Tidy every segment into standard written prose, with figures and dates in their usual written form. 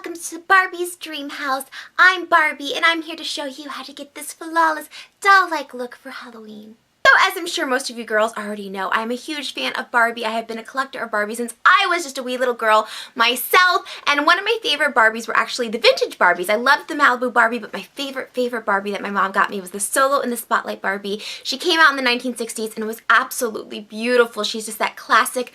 welcome to Barbie's Dream House. I'm Barbie and I'm here to show you how to get this flawless doll-like look for Halloween. So as I'm sure most of you girls already know, I'm a huge fan of Barbie. I have been a collector of Barbie since I was just a wee little girl myself, and one of my favorite Barbies were actually the vintage Barbies. I loved the Malibu Barbie, but my favorite Barbie that my mom got me was the Solo in the Spotlight Barbie. She came out in the 1960s and was absolutely beautiful. She's just that classic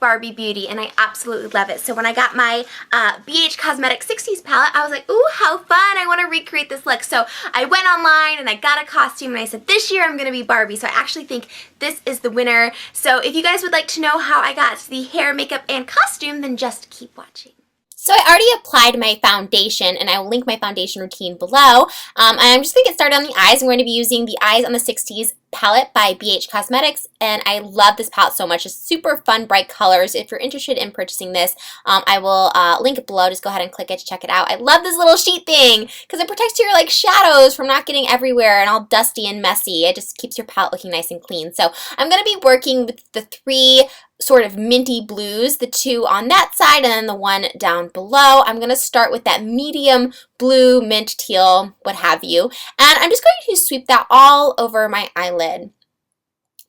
Barbie beauty, and I absolutely love it. So when I got my BH Cosmetics 60s palette, I was like, ooh, how fun, I want to recreate this look. So I went online and I got a costume and I said, this year I'm going to be Barbie. So I actually think this is the winner. So if you guys would like to know how I got the hair, makeup, and costume, then just keep watching. So I already applied my foundation, and I will link my foundation routine below. I'm just going to get started on the eyes. I'm going to be using the Eyes on the 60s palette by BH Cosmetics, and I love this palette so much. It's super fun, bright colors. If you're interested in purchasing this, I will link it below. Just go ahead and click it to check it out. I love this little sheet thing because it protects your shadows from not getting everywhere and all dusty and messy. It just keeps your palette looking nice and clean. So I'm going to be working with the three sort of minty blues, the two on that side and then the one down below. I'm going to start with that medium blue, mint, teal, what have you, and I'm just going to sweep that all over my eyelid.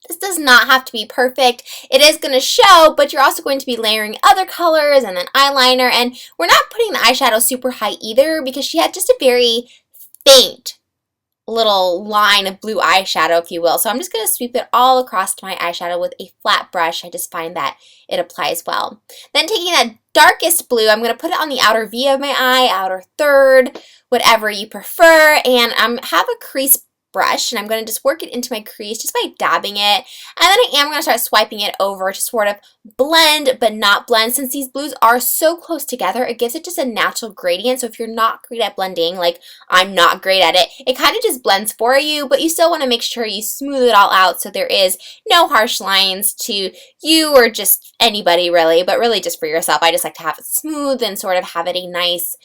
This does not have to be perfect. It is going to show, but you're also going to be layering other colors and then eyeliner, and we're not putting the eyeshadow super high either because she had just a very faint little line of blue eyeshadow, if you will. So I'm just going to sweep it all across my eyeshadow with a flat brush. I just find that it applies well. Then taking that darkest blue, I'm going to put it on the outer V of my eye, outer third, whatever you prefer, and I have a crease brush, and I'm going to just work it into my crease just by dabbing it, and then I am going to start swiping it over to sort of blend but not blend. Since these blues are so close together, it gives it just a natural gradient. So if you're not great at blending, like I'm not great at it, it kind of just blends for you, but you still want to make sure you smooth it all out so there is no harsh lines to you or just anybody really, but really just for yourself. I just like to have it smooth and sort of have it a nice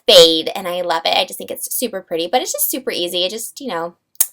fade, and I love it. I just think it's super pretty, but it's just super easy. It just,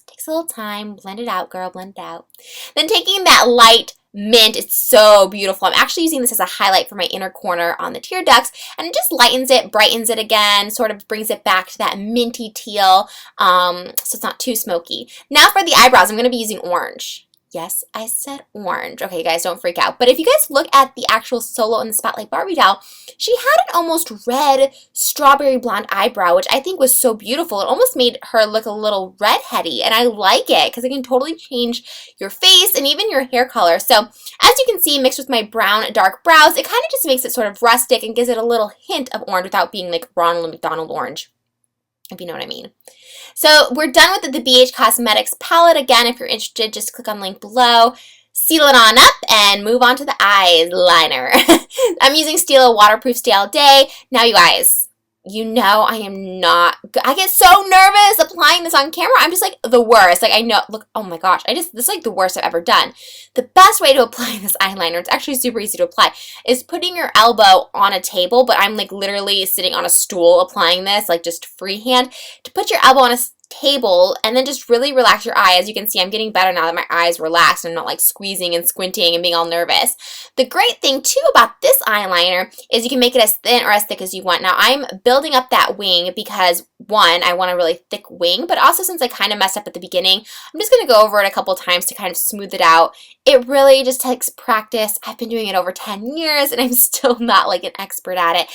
takes a little time. Blend it out, girl. Blend it out. Then taking that light mint, it's so beautiful. I'm actually using this as a highlight for my inner corner on the tear ducts, and it just lightens it, brightens it again, sort of brings it back to that minty teal, so it's not too smoky. Now for the eyebrows, I'm going to be using orange. Yes, I said orange. Okay, guys, don't freak out. But if you guys look at the actual Solo in the Spotlight Barbie doll, she had an almost red strawberry blonde eyebrow, which I think was so beautiful. It almost made her look a little redheady, and I like it because it can totally change your face and even your hair color. So as you can see, mixed with my brown dark brows, it kind of just makes it sort of rustic and gives it a little hint of orange without being like Ronald McDonald orange, if you know what I mean. So we're done with the BH Cosmetics palette. Again, if you're interested, just click on the link below, seal it on up, and move on to the eyeliner. I'm using Stila Waterproof Stay All Day. Now, you guys, I am not good. I get so nervous applying this on camera. I'm just like the worst. Like I know, look, oh my gosh, this is like the worst I've ever done. The best way to apply this eyeliner, it's actually super easy to apply, is putting your elbow on a table, but I'm like literally sitting on a stool applying this, like just freehand. To put your elbow on a table and then just really relax your eye. As you can see, I'm getting better now that my eyes relaxed and I'm not like squeezing and squinting and being all nervous. The great thing too about this eyeliner is you can make it as thin or as thick as you want. Now I'm building up that wing because one, I want a really thick wing, but also since I kind of messed up at the beginning, I'm just going to go over it a couple times to kind of smooth it out. It really just takes practice. I've been doing it over 10 years and I'm still not like an expert at it.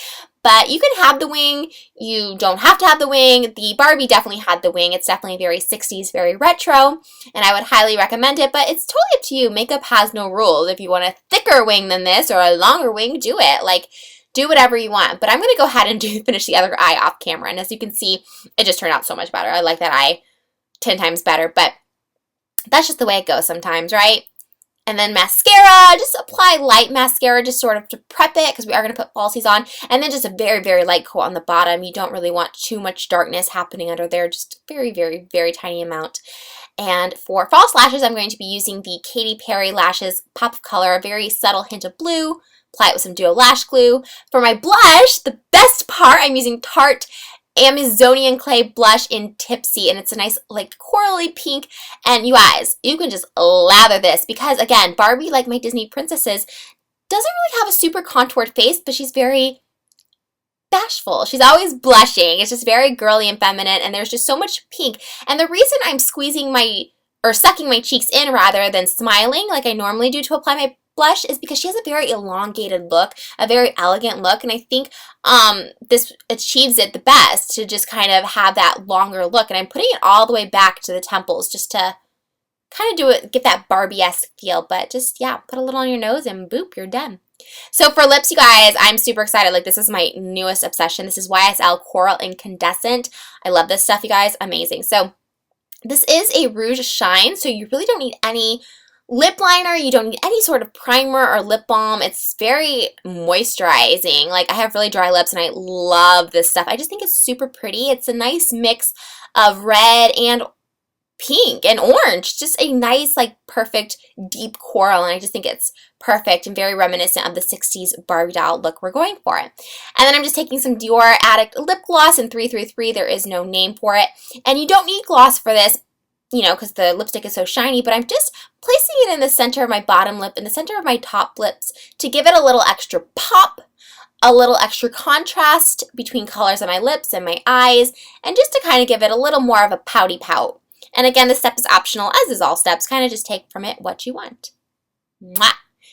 But you can have the wing, you don't have to have the wing. The Barbie definitely had the wing. It's definitely very 60s, very retro, and I would highly recommend it, but it's totally up to you. Makeup has no rules. If you want a thicker wing than this or a longer wing, do it. Like, do whatever you want. But I'm going to go ahead and finish the other eye off camera, and as you can see, it just turned out so much better. I like that eye 10 times better, but that's just the way it goes sometimes, right? And then mascara, just apply light mascara just sort of to prep it because we are going to put falsies on. And then just a very light coat on the bottom. You don't really want too much darkness happening under there, just very tiny amount. And for false lashes, I'm going to be using the Katy Perry Lashes Pop of Color, a very subtle hint of blue. Apply it with some Duo Lash Glue. For my blush, the best part, I'm using Tarte Amazonian Clay Blush in Tipsy, and it's a nice like corally pink, and you guys, you can just lather this because again, Barbie, like my Disney princesses, doesn't really have a super contoured face, but she's very bashful. She's always blushing. It's just very girly and feminine, and there's just so much pink. And the reason I'm sucking my cheeks in rather than smiling like I normally do to apply my blush is because she has a very elongated look, a very elegant look, and I think this achieves it the best to just kind of have that longer look. And I'm putting it all the way back to the temples just to kind of get that Barbie-esque feel, but just, yeah, put a little on your nose and boop, you're done. So for lips, you guys, I'm super excited. Like, this is my newest obsession. This is YSL Coral Incandescent. I love this stuff, you guys. Amazing. So this is a Rouge Shine, so you really don't need any lip liner. You don't need any sort of primer or lip balm. It's very moisturizing. Like, I have really dry lips, and I love this stuff. I just think it's super pretty. It's a nice mix of red and pink and orange, just a nice, like, perfect deep coral, and I just think it's perfect and very reminiscent of the 60s Barbie doll look we're going for. And then I'm just taking some Dior Addict lip gloss in 333. There is no name for it, and you don't need gloss for this, you know, because the lipstick is so shiny, but I'm just placing it in the center of my bottom lip and the center of my top lips to give it a little extra pop, a little extra contrast between colors on my lips and my eyes, and just to kind of give it a little more of a pouty pout. And again, this step is optional, as is all steps. Kind of just take from it what you want. Mwah!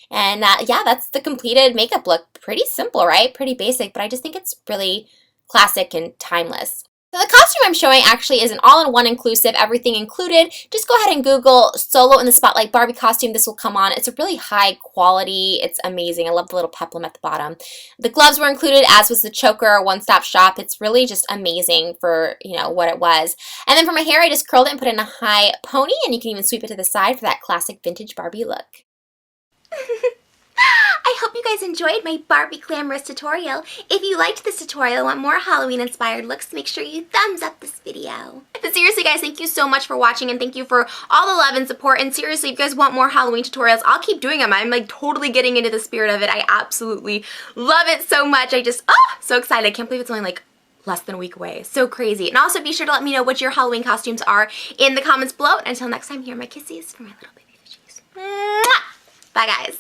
And yeah, that's the completed makeup look. Pretty simple, right? Pretty basic, but I just think it's really classic and timeless. So the costume I'm showing actually is an all-in-one inclusive, everything included. Just go ahead and Google Solo in the Spotlight Barbie costume. This will come on. It's a really high quality. It's amazing. I love the little peplum at the bottom. The gloves were included, as was the choker, one-stop shop. It's really just amazing for, you know, what it was. And then for my hair, I just curled it and put it in a high pony, and you can even sweep it to the side for that classic vintage Barbie look. I hope you guys enjoyed my Barbie glamorous tutorial. If you liked this tutorial and want more Halloween inspired looks, make sure you thumbs up this video. But seriously guys, thank you so much for watching, and thank you for all the love and support. And seriously, if you guys want more Halloween tutorials, I'll keep doing them. I'm like totally getting into the spirit of it. I absolutely love it so much. I just, so excited. I can't believe it's only like less than a week away. So crazy. And also be sure to let me know what your Halloween costumes are in the comments below. And until next time, here are my kisses for my little baby fishies. Mwah! Bye guys.